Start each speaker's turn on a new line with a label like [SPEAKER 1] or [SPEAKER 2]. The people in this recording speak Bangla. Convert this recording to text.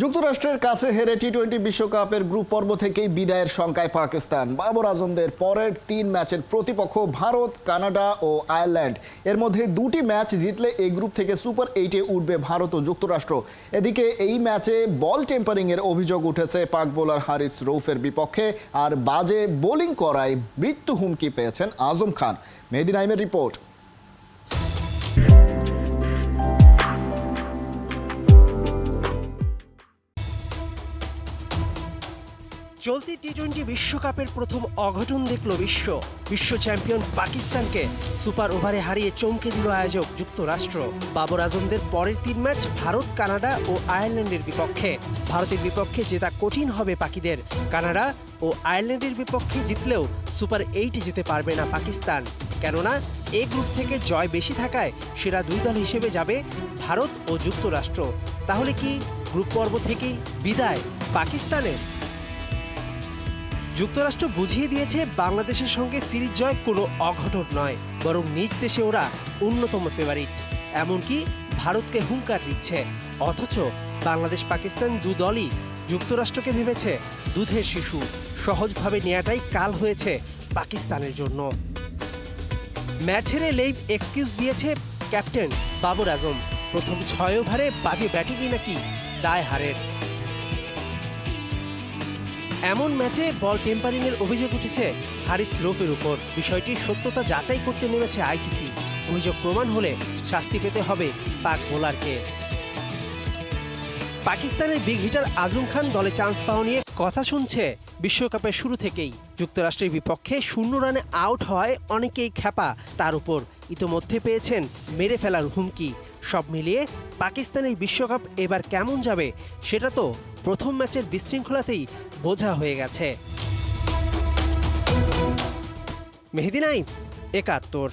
[SPEAKER 1] যুক্তরাষ্ট্রের কাছে হেরে টি-20 বিশ্বকাপের গ্রুপ পর্ব থেকেই বিদায়ের শঙ্কায় পাকিস্তান। বাবর আজমদের পরের 3 ম্যাচের প্রতিপক্ষ ভারত, কানাডা ও আয়ারল্যান্ড। এর মধ্যে 2টি ম্যাচ জিতলে এই গ্রুপ থেকে সুপার 8-এ উঠবে ভারত ও যুক্তরাষ্ট্র। এদিকে এই ম্যাচে বল টেম্পারিংয়ের অভিযোগ উঠেছে পাক বোলার হারিস রৌফের বিপক্ষে, আর বাজে বোলিং করায় মৃত্যু হুমকি পেয়েছেন আজম খান। মেহেদী নাইমের রিপোর্ট।
[SPEAKER 2] চলতি টি-20 বিশ্বকাপের প্রথম অঘটন দেখল বিশ্ব চ্যাম্পিয়ন পাকিস্তানকে সুপার ওভারে হারিয়ে চমকে দিল আয়োজক যুক্তরাষ্ট্র। বাবর আজমদের পরের 3 ম্যাচ ভারত, কানাডা ও আয়ারল্যান্ডের বিপক্ষে। ভারতের বিপক্ষে জেতা কঠিন হবে পাকিদের। কানাডা ও আয়ারল্যান্ডের বিপক্ষে জিতলেও সুপার 8 যেতে পারবে না পাকিস্তান, কেননা এই গ্রুপ থেকে জয় বেশি থাকায় সেরা 2 দল হিসেবে যাবে ভারত ও যুক্তরাষ্ট্র। তাহলে কি গ্রুপ পর্ব থেকেই বিদায় পাকিস্তানের? যুক্তরাষ্ট্র বুঝিয়ে দিয়েছে বাংলাদেশের সঙ্গে সিরিজ জয় কোনো অঘটন নয়, বরং নিজ দেশে ওরা অন্যতম ফেভারিট। এমনকি ভারতকে হুঙ্কার দিচ্ছে। অথচ বাংলাদেশ পাকিস্তান 2 দলই যুক্তরাষ্ট্রকে ভেবেছে দুধের শিশু। সহজভাবে নেওয়াটাই কাল হয়েছে পাকিস্তানের জন্য। ম্যাচ হেরে লেভ এক্সকিউজ দিয়েছে ক্যাপ্টেন বাবর আজম। প্রথম 6 ওভারে বাজে ব্যাটিংই নাকি দায় হারের। এমন ম্যাচে বল টেম্পারিংয়ের অভিযোগ উঠেছে হারিস রৌফের উপর। বিষয়টির সত্যতা যাচাই করতে নেমেছে আইসিসি। অভিযোগ প্রমাণ হলে শাস্তি পেতে হবে পাক বোলারকে। পাকিস্তানের বিগ হিটার আজম খান দলে চান্স পাওয়া নিয়ে কথা শুনছে বিশ্বকাপের শুরু থেকেই। যুক্তরাষ্ট্রের বিপক্ষে 0 রানে আউট হওয়ায় অনেকেই ক্ষেপা তার উপর। ইতোমধ্যে পেয়েছেন মেরে ফেলার হুমকি। সব মিলিয়ে পাকিস্তানের বিশ্বকাপ এবার কেমন যাবে সেটা তো প্রথম ম্যাচের বিশৃঙ্খলাতেই বোঝা হয়ে গেছে। মেহেদী নাইম, ৭১।